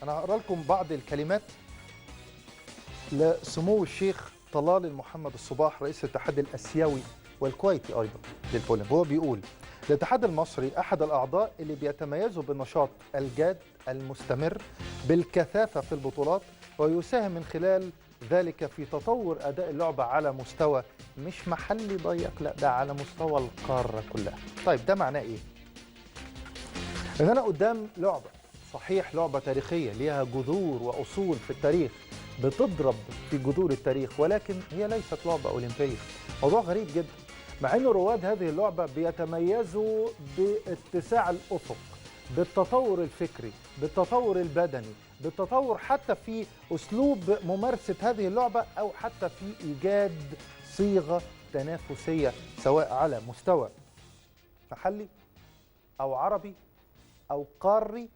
أنا هقرأ لكم بعض الكلمات لسمو الشيخ طلال محمد الصباح رئيس الاتحاد الآسيوي والكويتي أيضا للبولينج. هو بيقول: الاتحاد المصري أحد الأعضاء اللي بيتميزوا بالنشاط الجاد المستمر بالكثافة في البطولات، ويساهم من خلال ذلك في تطور أداء اللعبة على مستوى مش محلي ضيق، لا ده على مستوى القارة كلها. طيب ده معناه إيه؟ إن أنا قدام لعبة، صحيح لعبة تاريخية ليها جذور وأصول في التاريخ بتضرب في جذور التاريخ، ولكن هي ليست لعبة أولمبية. موضوع غريب جدا، مع أن رواد هذه اللعبة بيتميزوا باتساع الأفق، بالتطور الفكري، بالتطور البدني، بالتطور حتى في أسلوب ممارسة هذه اللعبة، أو حتى في إيجاد صيغة تنافسية سواء على مستوى محلي أو عربي أو قاري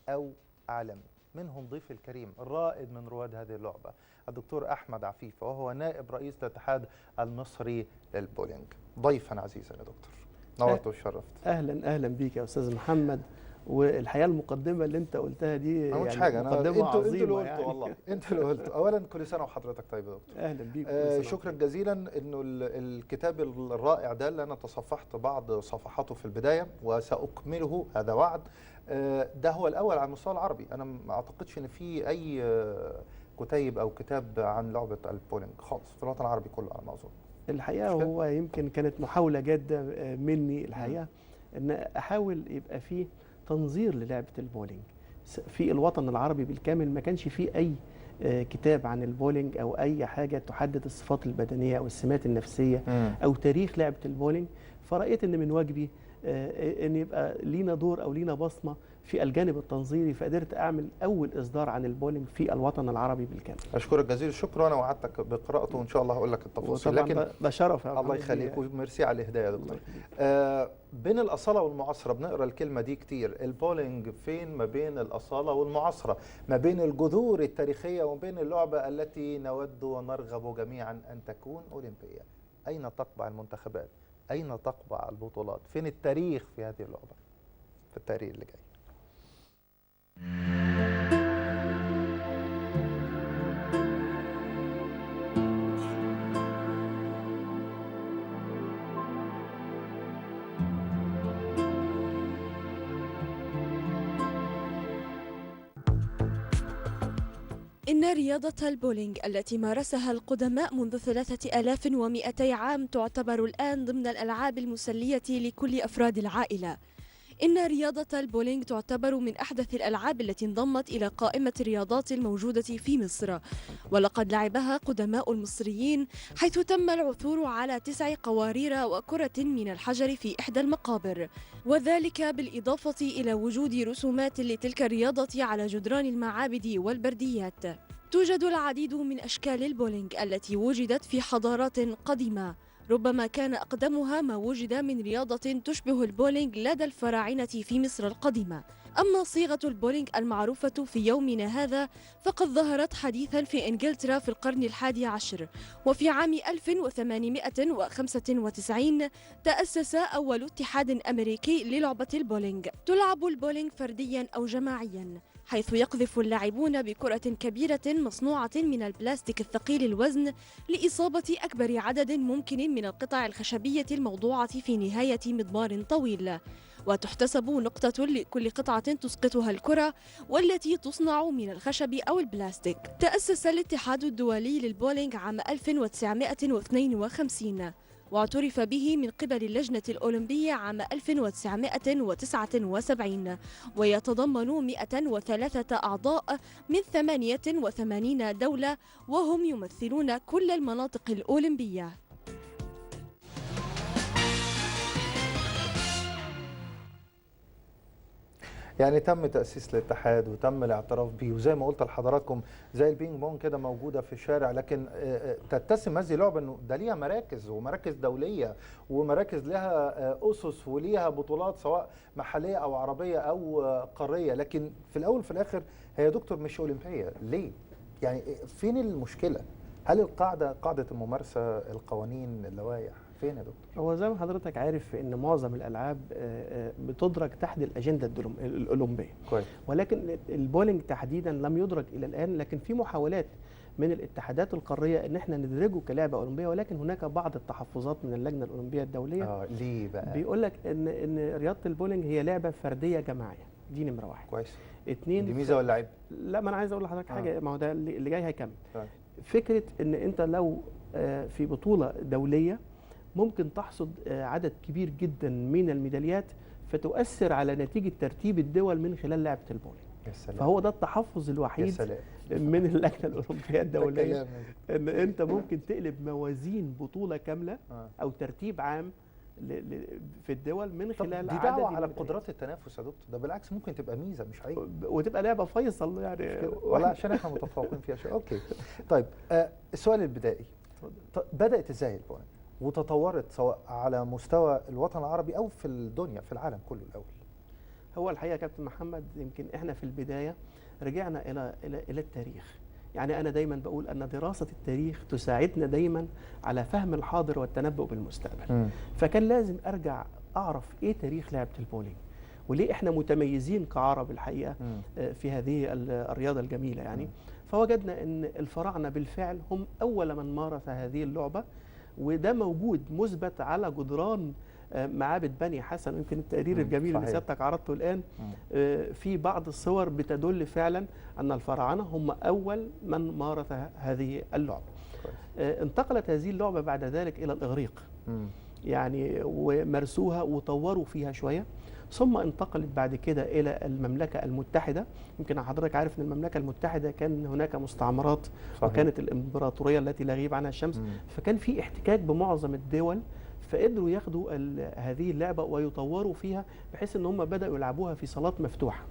أو عالمي. منهم ضيف الكريم الرائد من رواد هذه اللعبة الدكتور أحمد عفيفة، وهو نائب رئيس الاتحاد المصري للبولينج. ضيفا عزيزا يا دكتور، نورت وشرفت. اهلا بيك يا استاذ محمد. والحقيقه المقدمه اللي انت قلتها دي ما يعني حاجه، مقدمه انتوا عظيمه اللي قلتوا يعني. والله انتوا اللي قلتوا. اولا كل سنه وحضرتك طيب يا دكتور. اهلا بيك. شكرا جزيلا انه الكتاب الرائع ده اللي انا تصفحت بعض صفحاته في البدايه وساكمله، هذا وعد. ده هو الاول على المستوى العربي. انا ما اعتقدش ان في اي كتيب او كتاب عن لعبه البولينج خالص في الوطن العربي كله على ما اظن. الحقيقه هو يمكن كانت محاوله جاده مني الحقيقه ان احاول يبقى فيه تنظير للعبه البولينج في الوطن العربي بالكامل. ما كانش فيه اي كتاب عن البولينج او اي حاجه تحدد الصفات البدنيه او السمات النفسيه او تاريخ لعبه البولينج. فرأيت ان من واجبي ان يبقى لينا دور او لينا بصمه في الجانب التنظيري، فقدرت اعمل اول اصدار عن البولينج في الوطن العربي بالكامل. اشكرك جزيل الشكر، وانا وعدتك بقراءته وان شاء الله هقول لك التفاصيل. لكن ده شرف. الله يخليك وميرسي على الهدايه يا دكتور. بين الاصاله والمعاصره بنقرا الكلمه دي كتير. البولينج فين ما بين الاصاله والمعاصره، ما بين الجذور التاريخيه وما بين اللعبه التي نود ونرغب جميعا ان تكون اولمبيه؟ اين تقبع المنتخبات؟ اين تقبع البطولات؟ فين التاريخ في هذه اللعبه في التاريخ اللي جاي؟ إن رياضة البولينج التي مارسها القدماء منذ 3200 عام تعتبر الآن ضمن الألعاب المسلية لكل أفراد العائلة. إن رياضة البولينج تعتبر من أحدث الألعاب التي انضمت إلى قائمة الرياضات الموجودة في مصر، ولقد لعبها قدماء المصريين، حيث تم العثور على 9 قوارير وكرة من الحجر في إحدى المقابر، وذلك بالإضافة إلى وجود رسومات لتلك الرياضة على جدران المعابد والبرديات. توجد العديد من أشكال البولينج التي وجدت في حضارات قديمة، ربما كان أقدمها ما وجد من رياضة تشبه البولينج لدى الفراعنة في مصر القديمة. أما صيغة البولينج المعروفة في يومنا هذا فقد ظهرت حديثا في إنجلترا في القرن ال11، وفي عام 1895 تأسس أول اتحاد أمريكي للعبة البولينج. تلعب البولينج فرديا أو جماعيا، حيث يقذف اللاعبون بكرة كبيرة مصنوعة من البلاستيك الثقيل الوزن لإصابة أكبر عدد ممكن من القطع الخشبية الموضوعة في نهاية مضمار طويل، وتحتسب نقطة لكل قطعة تسقطها الكرة، والتي تصنع من الخشب أو البلاستيك. تأسس الاتحاد الدولي للبولينج عام 1952، واعترف به من قبل اللجنة الأولمبية عام 1979، ويتضمن 103 أعضاء من 88 دولة، وهم يمثلون كل المناطق الأولمبية. يعني تم تأسيس الاتحاد وتم الاعتراف به، وزي ما قلت لحضراتكم زي البينج بونج كده موجودة في الشارع، لكن تتسم هذه اللعبة انه ده ليها مراكز ومراكز دولية ومراكز لها أسس وليها بطولات سواء محلية أو عربية أو قارية، لكن في الأول وفي الآخر هي يا دكتور مش أولمبية. ليه؟ يعني فين المشكلة؟ هل القاعدة قاعدة الممارسة، القوانين، اللوائح؟ فين يا دكتور؟ هو زي ما حضرتك عارف ان معظم الالعاب بتدرج تحت الاجنده الاولمبيه، كويس. ولكن البولينج تحديدا لم يدرج الى الان، لكن في محاولات من الاتحادات القاريه ان احنا ندرجه كلعبه اولمبيه، ولكن هناك بعض التحفظات من اللجنه الاولمبيه الدوليه. ليه بقى؟ بيقول لك ان رياضه البولينج هي لعبه فرديه جماعيه، دي نمره واحد. كويس. اتنين، دي ميزه ولا عيب؟ لا، ما انا عايز اقول لحضرتك حاجه، ما هو ده اللي جاي هيكمل. طيب. فكره ان انت لو في بطوله دوليه ممكن تحصد عدد كبير جدا من الميداليات، فتؤثر على نتيجه ترتيب الدول من خلال لعبه البولينج. يا سلام. فهو ده التحفظ الوحيد يا سلام. من اللجنه الاولمبيه الدوليه، ده ان انت ممكن تقلب موازين بطوله كامله او ترتيب عام في الدول من خلال دي عدد دعوه على الميداليات. قدرات التنافس يا دكتور، ده بالعكس ممكن تبقى ميزه مش عيب، وتبقى لعبه فيصل يعني، ولا عشان احنا متفوقين فيها شيء. اوكي. طيب السؤال البدائي، بدات ازاي البولينج وتطورت سواء على مستوى الوطن العربي او في الدنيا في العالم كله الاول؟ هو الحقيقه يا كابتن محمد، يمكن احنا في البدايه رجعنا الى التاريخ. يعني انا دايما بقول ان دراسه التاريخ تساعدنا دايما على فهم الحاضر والتنبؤ بالمستقبل. فكان لازم ارجع اعرف ايه تاريخ لعبه البولينج، وليه احنا متميزين كعرب الحقيقه في هذه الرياضه الجميله يعني. فوجدنا ان الفراعنه بالفعل هم اول من مارس هذه اللعبه، وده موجود مثبت على جدران معابد بني حسن. يمكن التقرير الجميل اللي سيادتك عرضته الآن في بعض الصور بتدل فعلا أن الفراعنة هم أول من مارس هذه اللعبة. انتقلت هذه اللعبة بعد ذلك إلى الإغريق يعني، ومارسوها وطوروا فيها شوية، ثم انتقلت بعد كده إلى المملكة المتحدة. يمكن حضرتك عارف أن المملكة المتحدة كان هناك مستعمرات، وكانت الإمبراطورية التي لا يغيب عنها الشمس، فكان في احتكاك بمعظم الدول، فقدروا ياخدوا هذه اللعبة ويطوروا فيها بحيث ان هم بدأوا يلعبوها في صالات مفتوحة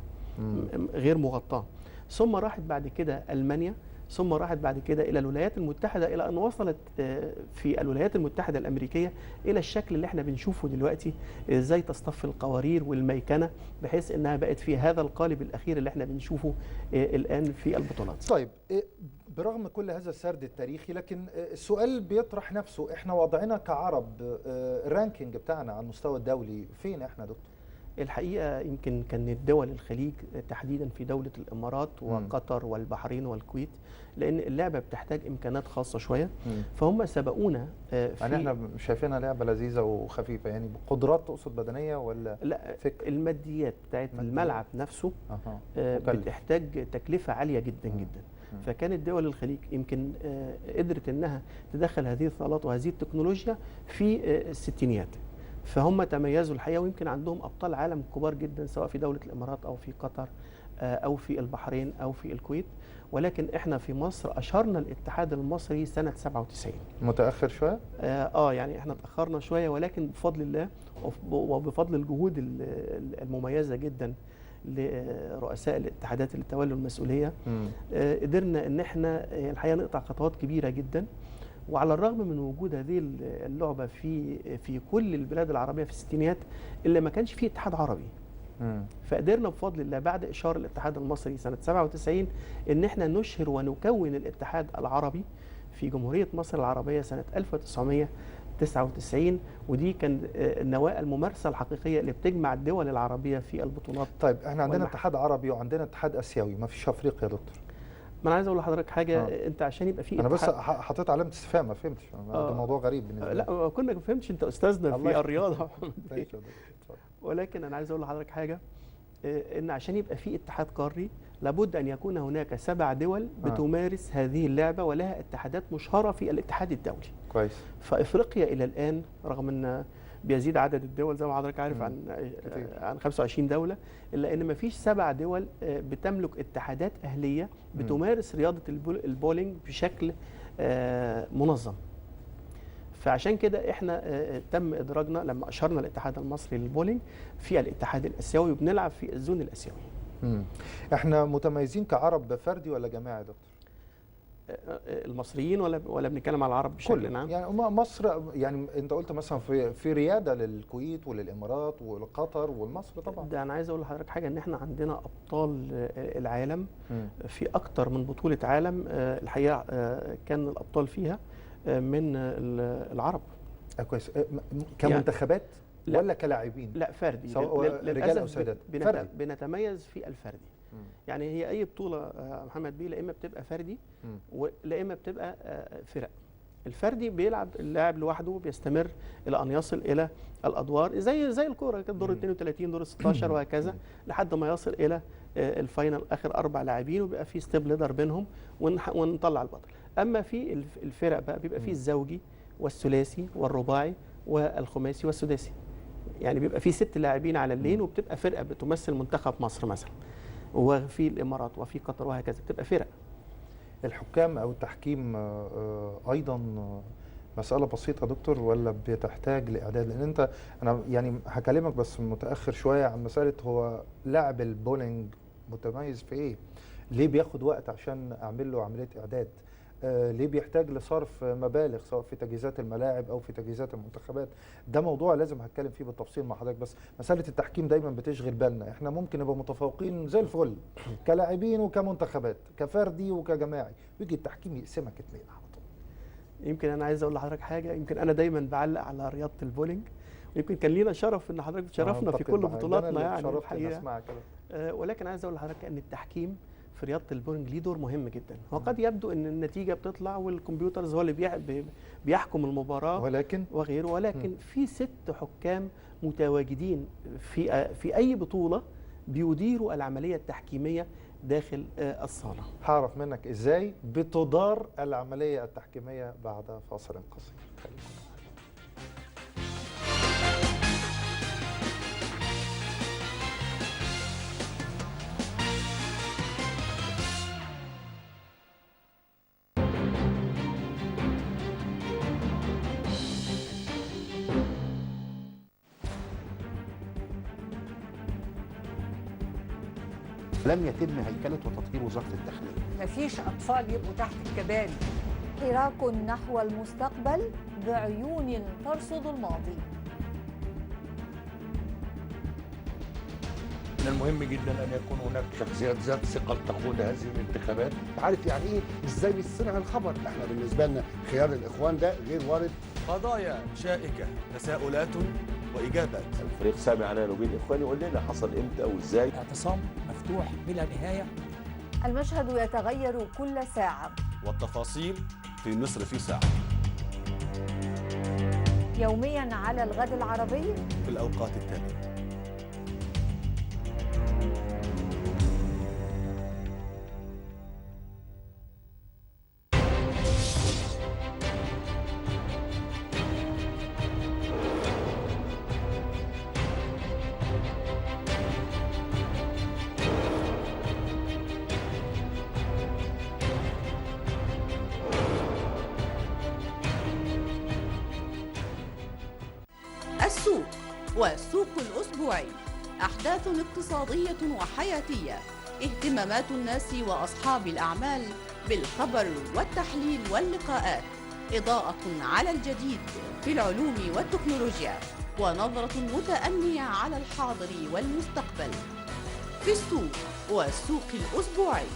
غير مغطاة. ثم راحت بعد كده ألمانيا، ثم راحت بعد كده إلى الولايات المتحدة، إلى أن وصلت في الولايات المتحدة الأمريكية إلى الشكل اللي احنا بنشوفه دلوقتي، إزاي تصطف القوارير والميكنة، بحيث أنها بقت في هذا القالب الأخير اللي احنا بنشوفه الآن في البطولات. طيب برغم كل هذا السرد التاريخي، لكن السؤال بيطرح نفسه، احنا وضعنا كعرب الرانكينج بتاعنا على المستوى الدولي فين احنا دكتور؟ الحقيقة يمكن كانت دول الخليج تحديدا في دولة الإمارات وقطر والبحرين والكويت، لأن اللعبة بتحتاج إمكانات خاصة شوية، فهم سبقونا يعني احنا شايفينها لعبة لذيذة وخفيفة، يعني قدرات تقصد بدنية ولا لا فكر؟ الماديات بتاعت الملعب نفسه بتحتاج تكلفة عالية جدا جدا. فكانت دول الخليج يمكن قدرت انها تدخل هذه الصالات وهذه التكنولوجيا في الستينيات، فهم تميزوا الحقيقه، ويمكن عندهم ابطال عالم كبار جدا سواء في دوله الامارات او في قطر او في البحرين او في الكويت. ولكن احنا في مصر اشرنا الاتحاد المصري سنه 97. متاخر شويه؟ يعني احنا اتاخرنا شويه، ولكن بفضل الله وبفضل الجهود المميزه جدا لرؤساء الاتحادات اللي تولوا المسؤوليه، قدرنا ان احنا الحقيقه نقطع خطوات كبيره جدا. وعلى الرغم من وجود هذه اللعبه في كل البلاد العربيه في الستينيات، اللي ما كانش فيه اتحاد عربي، فقدرنا بفضل الله بعد اشهار الاتحاد المصري سنه 97 ان احنا نشهر ونكون الاتحاد العربي في جمهوريه مصر العربيه سنه 1999، ودي كان النواة الممارسه الحقيقيه اللي بتجمع الدول العربيه في البطولات. طيب احنا عندنا اتحاد عربي وعندنا اتحاد اسيوي، ما فيش افريقيا يا دكتور؟ ما انا عايز اقول لحضرتك حاجه، انت عشان يبقى في انا بس حطيت علامه استفهام، ما فهمتش، ده موضوع غريب بالنسبه لي. لا كنا ما فهمتش، انت استاذنا في الرياضه. ولكن انا عايز اقول لحضرتك حاجه، ان عشان يبقى في اتحاد قاري لابد ان يكون هناك 7 دول بتمارس هذه اللعبه ولها اتحادات مشهره في الاتحاد الدولي. كويس. فافريقيا الى الان رغم ان بيزيد عدد الدول زي ما حضرتك عارف عن 25 دوله، الا ان ما فيش 7 دول بتملك اتحادات اهليه بتمارس رياضه البولينج بشكل منظم. فعشان كده احنا تم ادراجنا لما اشرنا الاتحاد المصري للبولينج في الاتحاد الاسيوي، وبنلعب في الزون الاسيوي. احنا متميزين كعرب فردي ولا جماعي يا دكتور؟ المصريين ولا بنتكلام على العرب بشكل عام؟ يعني مصر، يعني انت قلت مثلا في رياده للكويت وللامارات وقطر والمصر طبعا. ده انا عايز اقول لحضرتك حاجه، ان احنا عندنا ابطال العالم في اكتر من بطوله عالم، الحقيقه كان الابطال فيها من العرب. كويس. كمنتخبات لا. ولا كلاعبين؟ لا، فردي. سواء رجال او سيدات. فردي. بنتميز في الفردي. يعني هي اي بطوله محمد بيه لا اما بتبقى فردي ولا اما بتبقى فرق. الفردي بيلعب اللاعب لوحده، بيستمر الى ان يصل الى الادوار زي الكوره كده، دور 32 دور 16 وهكذا لحد ما يصل الى الفاينل، اخر 4 لاعبين، وبيبقى في ستيب ليدر بينهم ونطلع البطل. اما في الفرق بقى بيبقى في الزوجي والثلاثي والرباعي والخماسي والسداسي. يعني بيبقى في 6 لاعبين على اللين، وبتبقى فرقه بتمثل منتخب مصر مثلا، وفي الامارات وفي قطر وهكذا، بتبقى فرق. الحكام او التحكيم ايضا مساله بسيطه يا دكتور، ولا بتحتاج لاعداد؟ لان انا يعني هكلمك بس متاخر شويه عن مساله هو لاعب البولينج متميز في ايه؟ ليه بياخد وقت عشان اعمل له عمليه اعداد؟ ليه بيحتاج لصرف مبالغ سواء في تجهيزات الملاعب او في تجهيزات المنتخبات؟ ده موضوع لازم هتكلم فيه بالتفصيل مع حضرتك، بس مساله التحكيم دايما بتشغل بالنا. احنا ممكن نبقى متفوقين زي الفل كلاعبين وكمنتخبات، كفردي وكجماعي، ويجي التحكيم يقسمك 2 على طول. يمكن انا عايز اقول لحضرتك حاجه، يمكن انا دايما بعلق على رياضه البولينج، ويمكن كان لينا شرف ان حضرتك تشرفنا في كل بطولاتنا يعني الحقيقه. ولكن عايز اقول لحضرتك ان التحكيم في رياضه البولينج ليه دور مهم جدا. وقد يبدو ان النتيجه بتطلع والكمبيوترز هو اللي بيحكم المباراه وغيره، ولكن في 6 حكام متواجدين في اي بطوله بيديروا العمليه التحكيميه داخل الصاله. هعرف منك ازاي بتدار العمليه التحكيميه بعد فاصل قصير. لم يتم هيكلة وتطوير وزارة الداخلية. مفيش أطفال يبقوا تحت الكباري. حراك نحو المستقبل بعيون ترصد الماضي. من المهم جدا أن يكون هناك شخصيات ذات ثقل تقود هذه الانتخابات. عارف يعني إيه إزاي بيصنع الخبر؟ إحنا بالنسبة لنا خيار الإخوان ده غير وارد. قضايا شائكة، تساؤلات وإجابات. الفريق سامي علينا وبين الإخوان يقول لنا حصل إمتى وإزاي. اعتصام مفتوح بلا نهاية. المشهد يتغير كل ساعة، والتفاصيل في مصر في ساعة. يوميا على الغد العربي في الأوقات التالية. السوق والسوق الأسبوعي، أحداث اقتصادية وحياتية، اهتمامات الناس وأصحاب الأعمال بالخبر والتحليل واللقاءات، إضاءة على الجديد في العلوم والتكنولوجيا، ونظرة متأنية على الحاضر والمستقبل في السوق والسوق الأسبوعي.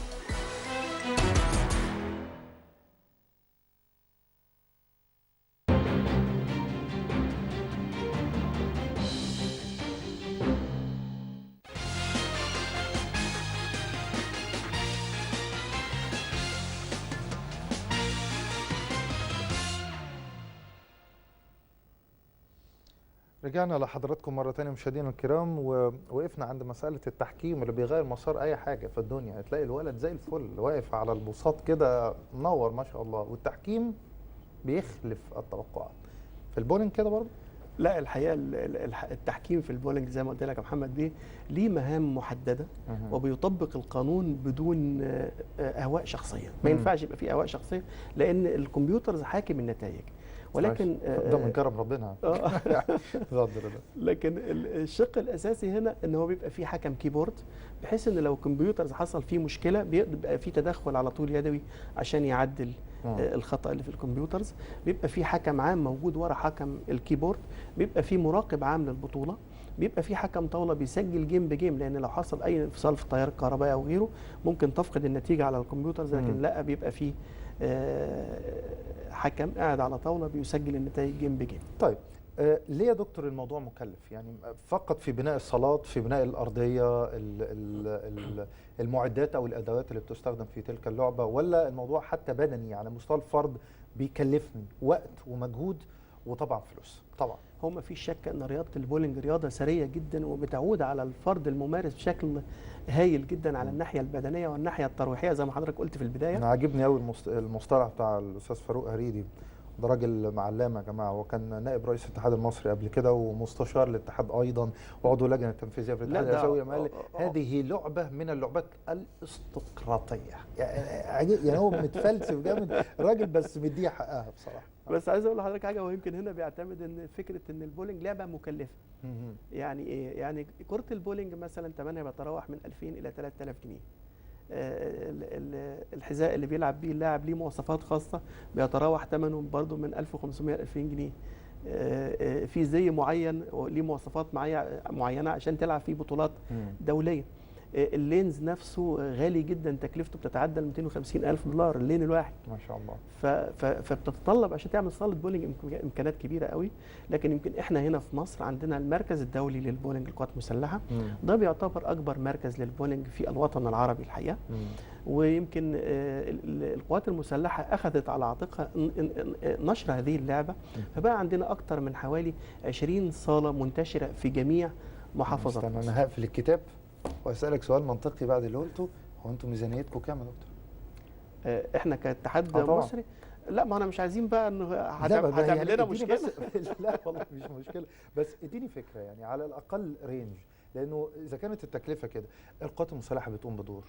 رجعنا لحضراتكم مرة تانية مشاهدينا الكرام، ووقفنا عند مسألة التحكيم اللي بيغير مسار أي حاجة في الدنيا. تلاقي الولد زي الفل واقف على البساط كده منور ما شاء الله، والتحكيم بيخلف التوقعات. في البولينج كده برضه؟ لا، الحقيقة التحكيم في البولينج زي ما قلت لك يا محمد بيه ليه مهام محددة، وبيطبق القانون بدون أهواء شخصية. ما ينفعش يبقى فيه أهواء شخصية، لأن الكمبيوترز حاكم النتائج. ولكن ده من كرم ربنا. لكن الشق الاساسي هنا ان هو بيبقى فيه حكم كيبورد، بحيث ان لو الكمبيوتر حصل فيه مشكله بيبقى فيه تدخل على طول يدوي عشان يعدل الخطا اللي في الكمبيوترز. بيبقى فيه حكم عام موجود ورا حكم الكيبورد، بيبقى فيه مراقب عام للبطوله، بيبقى في حكم طاوله بيسجل جيم بجيم، لان لو حصل اي انفصال في التيار الكهربائي او غيره ممكن تفقد النتيجه على الكمبيوتر، لكن لا، بيبقى في حكم قاعد على طاوله بيسجل النتائج جيم بجيم. طيب ليه يا دكتور الموضوع مكلف؟ يعني فقط في بناء الصالات، في بناء الأرضية، المعدات أو الأدوات اللي بتستخدم في تلك اللعبة، ولا الموضوع حتى بدني على مستوى الفرد بيكلفني وقت ومجهود وطبعا فلوس؟ طبعا هو ما فيش شك ان رياضه البولينج رياضه ثريه جدا، وبتعود على الفرد الممارس بشكل هايل جدا على الناحيه البدنيه والناحيه الترويحيه زي ما حضرتك قلت في البدايه. انا عاجبني قوي المصطلح بتاع الاستاذ فاروق هريدي، ده راجل معلم يا جماعه، وكان نائب رئيس الاتحاد المصري قبل كده ومستشار الاتحاد ايضا وعضو اللجنه التنفيذيه في الاتحاد الاسيوي. قال هذه لعبه من اللعبات الاستقراطيه. يعني هو متفلسف جامد الراجل، بس مديها حقها بصراحه. بس عايز اقول لحضرتك حاجه، ويمكن هنا بيعتمد ان فكره ان البولينج لعبه مكلفه. يعني ايه؟ يعني كره البولينج مثلا ثمنها بيتراوح من 2000 الى 3000 جنيه. الحذاء اللي بيلعب بيه اللاعب ليه مواصفات خاصه بيتراوح ثمنه برضه من 1500 ل 2000 جنيه. في زي معين ليه مواصفات معينه عشان تلعب فيه بطولات دوليه. اللينز نفسه غالي جدا، تكلفته بتتعدى 250,000 دولار اللين الواحد. ما شاء الله. فبتتطلب عشان تعمل صاله بولينج امكانيات كبيره قوي. لكن يمكن احنا هنا في مصر عندنا المركز الدولي للبولينج للقوات المسلحه، ده بيعتبر اكبر مركز للبولينج في الوطن العربي الحقيقه. ويمكن القوات المسلحه اخذت على عاتقها نشر هذه اللعبه، فبقى عندنا اكثر من حوالي 20 صاله منتشره في جميع محافظات مصر. انا هقفل الكتاب واسالك سؤال منطقي بعد اللي قلته، هو انتم ميزانيتكم كام يا دكتور؟ احنا كاتحاد مصري، لا ما انا مش عايزين بقى انه هتعمل لنا مشكله. لا والله مش مشكله، بس اديني فكره يعني على الاقل رينج، لانه اذا كانت التكلفه كده، القوات المسلحه بتقوم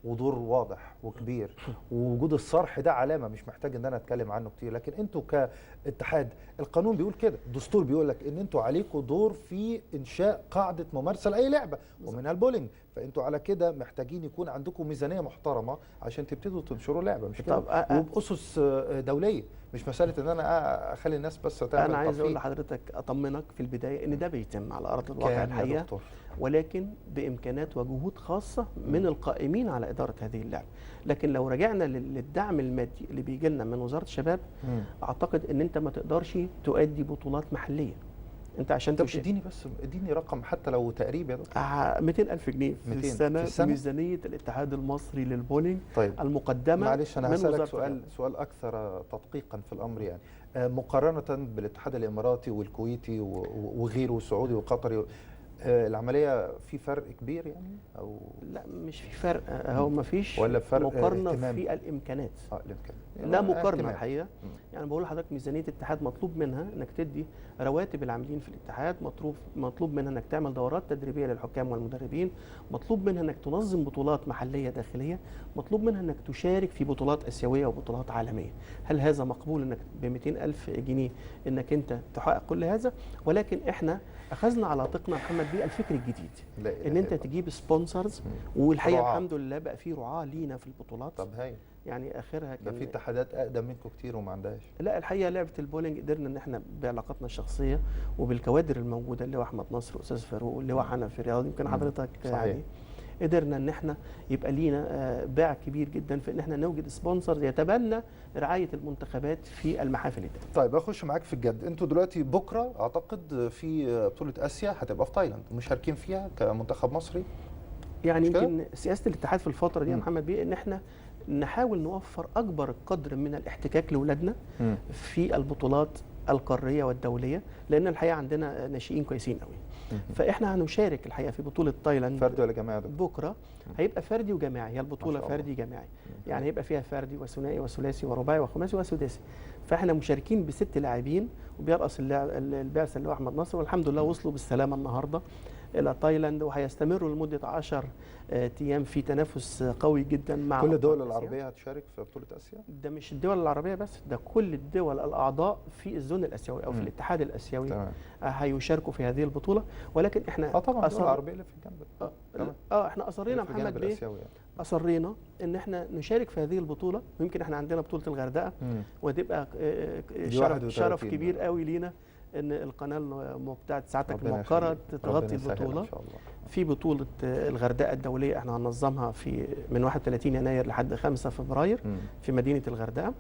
ودور واضح وكبير، ووجود الصرح ده علامه مش محتاج ان انا اتكلم عنه كتير. لكن انتوا كاتحاد، القانون بيقول كده، الدستور بيقول لك ان انتوا عليكم دور في انشاء قاعده ممارسه لاي لعبه ومنها البولينج، فانتوا على كده محتاجين يكون عندكم ميزانيه محترمه عشان تبتدوا تنشروا لعبه، مش كده؟ وباسس دوليه، مش مساله ان انا اخلي الناس بس تعمل. انا عايز اقول لحضرتك، اطمنك في البدايه ان ده بيتم على ارض الواقع الحقيقه، ولكن بامكانات وجهود خاصه من القائمين على اداره هذه اللعبه. لكن لو رجعنا للدعم المادي اللي بيجي لنا من وزاره الشباب، اعتقد ان انت ما تقدرش تؤدي بطولات محليه. انت عشان اديني رقم حتى لو تقريبا يا دكتور. 200,000 جنيه في السنه ميزانيه الاتحاد المصري للبولينج. طيب المقدمه. معلش انا هسألك سؤال اكثر تدقيقا في الامر، يعني مقارنه بالاتحاد الاماراتي والكويتي وغيره والسعودي والقطري، العمليه في فرق كبير يعني او لا؟ مش في فرق، هو ما فيش ولا فرق مقارنه في الامكانات. لا مقارنه الحقيقه. يعني بقول لحضرتك ميزانيه الاتحاد مطلوب منها انك تدي رواتب العاملين في الاتحاد، مطلوب منها انك تعمل دورات تدريبيه للحكام والمدربين، مطلوب منها انك تنظم بطولات محليه داخليه، مطلوب منها انك تشارك في بطولات اسيويه وبطولات عالميه. هل هذا مقبول انك ب 200,000 جنيه انك انت تحقق كل هذا؟ ولكن احنا اخذنا على عاتقنا محمد بيه الفكر الجديد، ان انت تجيب سبونسرز، والحقيقه الحمد لله بقى في رعاه لينا في البطولات. طب هاي يعني اخرها كان في اتحادات اقدم منكم كتير وما عندهاش. لا الحقيقه لعبه البولينج قدرنا ان احنا بعلاقاتنا الشخصيه وبالكوادر الموجوده، اللي هو احمد نصر واستاذ فاروق واللي هو حنفي رياضي، يمكن حضرتك يعني قدرنا ان احنا يبقى لينا باع كبير جدا في ان احنا نوجد سبونسر يتبنى رعايه المنتخبات في المحافل دي. طيب اخش معاك في الجد، انتوا دلوقتي بكره اعتقد في بطوله اسيا هتبقى في تايلاند، مشاركين فيها كمنتخب مصري؟ يعني يمكن سياسه الاتحاد في الفتره دي يا محمد بيه ان احنا نحاول نوفر اكبر قدر من الاحتكاك لاولادنا في البطولات القاريه والدوليه، لان الحقيقه عندنا ناشئين كويسين قوي. فاحنا هنشارك الحقيقه في بطوله تايلاند. فردي ولا جماعي بكره؟ هيبقى فردي وجماعي، هي البطوله فردي جماعي، يعني هيبقى فيها فردي وثنائي وثلاثي ورباعي وخماسي وسداسي. فاحنا مشاركين ب6 لاعبين، وبيرأس البعثه اللي هو احمد نصر، والحمد لله وصلوا بالسلامه النهارده الى تايلاند، وهيستمروا لمده 10 ايام في تنافس قوي جدا مع كل الدول العربيه هتشارك في بطوله اسيا. ده مش الدول العربيه بس، ده كل الدول الاعضاء في الزون الاسيوي او في الاتحاد الاسيوي هيشاركوا في هذه البطوله. ولكن احنا طبعا الدول العربيه اللي في الجنب احنا اصرينا محمد بيه، اصرينا ان احنا نشارك في هذه البطوله. ويمكن احنا عندنا بطوله الغردقه، وتبقى شرف كبير قوي لينا ان القناه بتاعت ساعتك ربنا الموقره يخليك. تغطي ربنا يسهل البطوله. ان شاء الله. في بطوله الغردقه الدوليه احنا هننظمها من 31 يناير لحد 5 فبراير في مدينه الغردقه.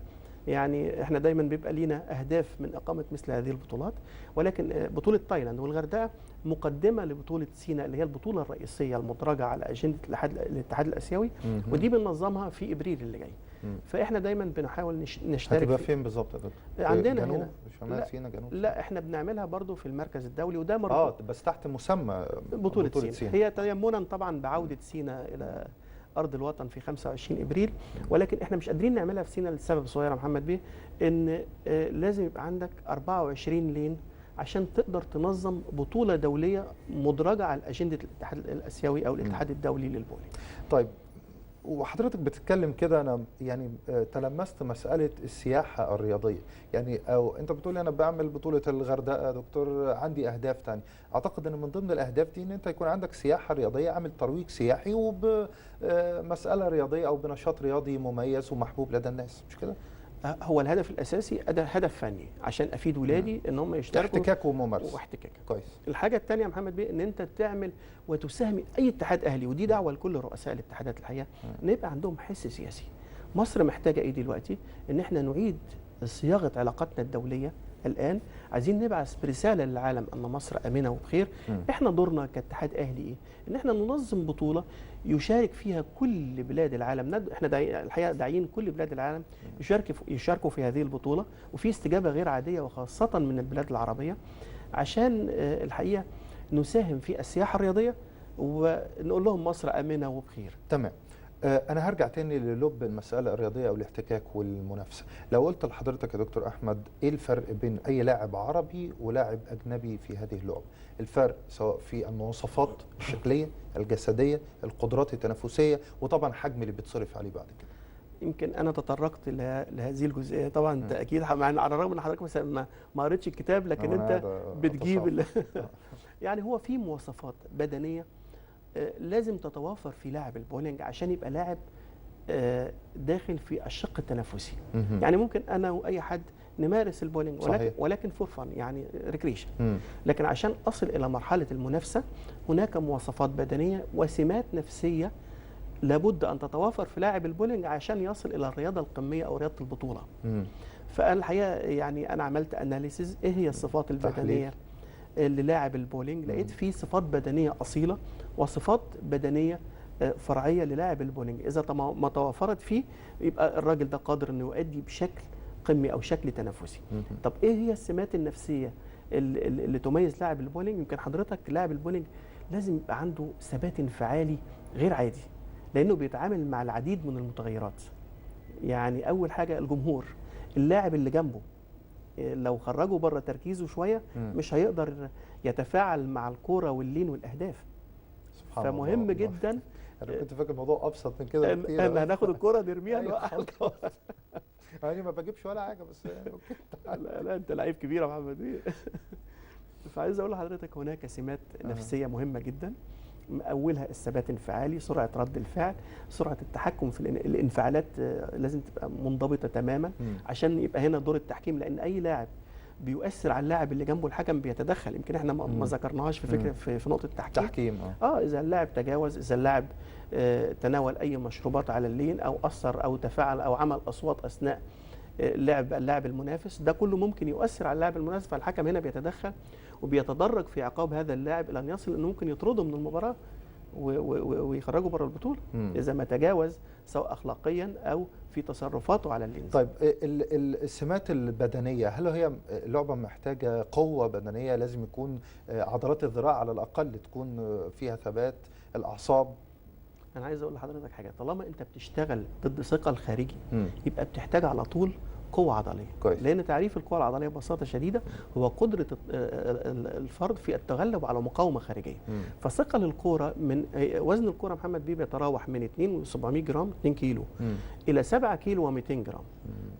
يعني احنا دايما بيبقى لينا اهداف من اقامه مثل هذه البطولات، ولكن بطوله تايلاند والغردقه مقدمه لبطوله سيناء اللي هي البطوله الرئيسيه المدرجه على اجنده الاتحاد الاسيوي، ودي بننظمها في ابريل اللي جاي. فاحنا دايما بنحاول نشترك. هتبقى فين بالظبط يا دكتور؟ عندنا جنوب هنا شمال سيناء جنوب؟ لا احنا بنعملها برضو في المركز الدولي، وده مربوط بس تحت مسمى بطوله سيناء. هي تيمنا طبعا بعوده سيناء الى ارض الوطن في 25 ابريل، ولكن احنا مش قادرين نعملها في سيناء لسبب صغير يا محمد بيه، ان لازم يبقى عندك 24 لين عشان تقدر تنظم بطوله دوليه مدرجه على اجنده الاتحاد الاسيوي او الاتحاد الدولي للبولينج. طيب، وحضرتك بتتكلم كده انا يعني تلمست مساله السياحه الرياضيه، يعني او انت بتقول انا بعمل بطوله الغردقه يا دكتور، عندي اهداف ثانيه، اعتقد ان من ضمن الاهداف دي ان انت يكون عندك سياحه رياضيه، عامل ترويج سياحي وبمساله رياضيه او بنشاط رياضي مميز ومحبوب لدى الناس، مش كده؟ هو الهدف الاساسي هدف فني عشان افيد ولادي ان هم يشتركوا، احتكاك وممارسه واحتكاك. كويس. الحاجه الثانيه يا محمد بيه ان انت تعمل وتساهم اي اتحاد اهلي، ودي دعوه لكل رؤساء الاتحادات الحقيقه، ان يبقى عندهم حس سياسي. مصر محتاجه ايه دلوقتي؟ ان احنا نعيد صياغه علاقاتنا الدوليه. الان عايزين نبعث برساله للعالم ان مصر امنه وبخير. احنا دورنا كاتحاد اهلي ايه؟ ان احنا ننظم بطوله يشارك فيها كل بلاد العالم. احنا الحقيقه داعيين كل بلاد العالم يشاركوا في هذه البطوله، وفي استجابه غير عاديه وخاصه من البلاد العربيه، عشان الحقيقه نساهم في السياحه الرياضيه ونقول لهم مصر امنه وبخير. تمام. أنا هرجع تاني للب المسألة الرياضية أو الاحتكاك والمنافسة. لو قلت لحضرتك يا دكتور أحمد إيه الفرق بين أي لاعب عربي ولاعب أجنبي في هذه اللعبة؟ الفرق سواء في المواصفات الشكلية، الجسدية، القدرات التنافسية، وطبعا حجم اللي بيتصرف عليه بعد كده. يمكن أنا تطرقت لهذه الجزئية، طبعا أنت أكيد على الرغم من حضرتك مثلا ما قريتش الكتاب، لكن أنت بتجيب يعني هو في مواصفات بدنية لازم تتوافر في لاعب البولينج عشان يبقى لاعب داخل في الشق التنافسي. يعني ممكن انا واي حد نمارس البولينج ولكن فور فن، يعني ريكريشن. لكن عشان اصل الى مرحله المنافسه هناك مواصفات بدنيه وسمات نفسيه لابد ان تتوافر في لاعب البولينج عشان يصل الى الرياضه القميه او رياضه البطوله. فانا الحقيقه يعني انا عملت اناليسيز ايه هي الصفات البدنيه للاعب البولينج. لقيت فيه صفات بدنيه اصيله وصفات بدنيه فرعيه للاعب البولينج، اذا ما توافرت فيه يبقى الراجل ده قادر انه يؤدي بشكل قمي او شكل تنافسي. طب ايه هي السمات النفسيه اللي تميز لاعب البولينج؟ يمكن حضرتك لاعب البولينج لازم يبقى عنده ثبات انفعالي غير عادي، لانه بيتعامل مع العديد من المتغيرات. يعني اول حاجه الجمهور، اللاعب اللي جنبه لو خرجه بره تركيزه شويه مش هيقدر يتفاعل مع الكوره واللين والاهداف. فمهم جدا. انا كنت فاكر الموضوع ابسط من كده كتير. احنا هناخد الكوره نرميها نوقع الكوره. يعني ما بجيبش ولا حاجه بس يعني لا انت لعيب كبير يا محمد. فعايز اقول لحضرتك هناك سمات نفسيه مهمه جدا، اولها الثبات الانفعالي، سرعه رد الفعل، سرعه التحكم في الانفعالات لازم تبقى منضبطه تماما عشان يبقى هنا دور التحكيم، لان اي لاعب بيؤثر على اللاعب اللي جنبه الحكم بيتدخل. يمكن احنا ما ذكرناهاش في فكره في نقطه التحكيم. اذا اللاعب تجاوز، اذا اللاعب تناول اي مشروبات على اللين او اثر او تفاعل او عمل اصوات اثناء لعب اللاعب المنافس، ده كله ممكن يؤثر على اللاعب المنافس. فالحكم هنا بيتدخل وبيتدرج في عقاب هذا اللاعب الى ان يصل انه ممكن يطرده من المباراه ويخرجه بره البطوله اذا ما تجاوز سواء اخلاقيا او في تصرفاته على اللين. طيب السمات البدنيه، هل هي لعبه محتاجه قوه بدنيه؟ لازم يكون عضلات الذراع على الاقل تكون فيها ثبات، الاعصاب؟ انا عايز اقول لحضرتك حاجه، طالما انت بتشتغل ضد ثقل خارجي يبقى بتحتاج على طول قوة عضلية. كويس. لأن تعريف القوة العضلية ببساطة شديدة هو قدرة الفرد في التغلب على مقاومة خارجية. فثقل الكورة من وزن الكورة محمد بيه بيتراوح من 2700 جرام 2 كيلو إلى 7 كيلو و200 جرام.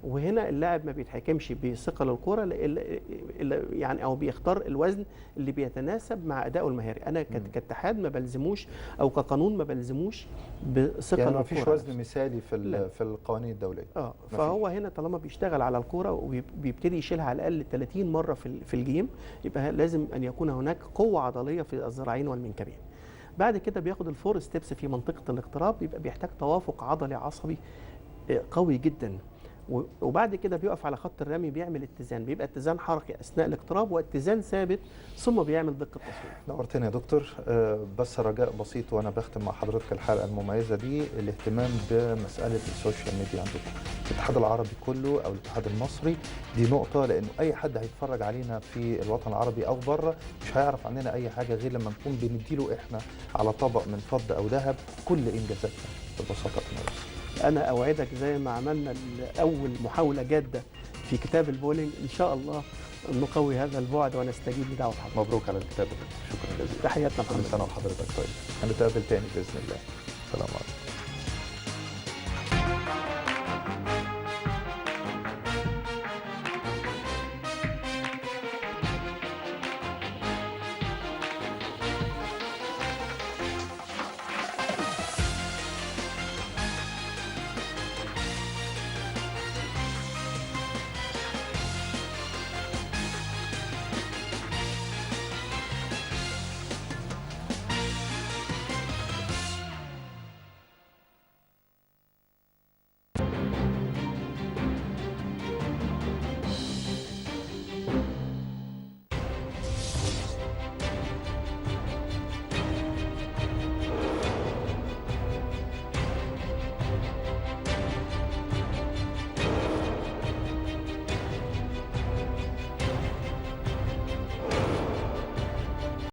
وهنا اللاعب ما بيتحكمش بثقل الكرة يعني او بيختار الوزن اللي بيتناسب مع ادائه المهاري. انا كاتحاد ما بلزموش او كقانون ما بلزموش بثقل يعني الكرة. ما فيش وزن مثالي في القوانين الدوليه. فهو هنا طالما بيشتغل على الكرة وبيبتدي يشيلها على الاقل 30 مرة في الجيم، يبقى لازم ان يكون هناك قوة عضلية في الذراعين والمنكبين. بعد كده بياخد الفور ستيبس في منطقة الاقتراب، يبقى بيحتاج توافق عضلي عصبي قوي جدا. وبعد كده بيقف على خط الرمي، بيعمل اتزان، بيبقى اتزان حركي اثناء الاقتراب واتزان ثابت، ثم بيعمل دقه تصوير. نورتني يا دكتور. بس رجاء بسيط وانا بختم مع حضرتك الحلقه المميزه دي، الاهتمام بمساله السوشيال ميديا عندكم الاتحاد العربي كله او الاتحاد المصري. دي نقطه، لانه اي حد هيتفرج علينا في الوطن العربي او بره مش هيعرف عننا اي حاجه غير لما نكون بنديله احنا على طبق من فضه او ذهب كل انجازاتنا ببساطه. أنا أوعدك زي ما عملنا أول محاولة جادة في كتاب البولينج، إن شاء الله نقوي هذا البعد ونستجيب لدعوة حضرتك. مبروك على الكتاب. شكرا جزيلا. تحياتنا. كل سنة وحضرتك طيب. هنتقابل تاني بإذن الله. السلام عليكم.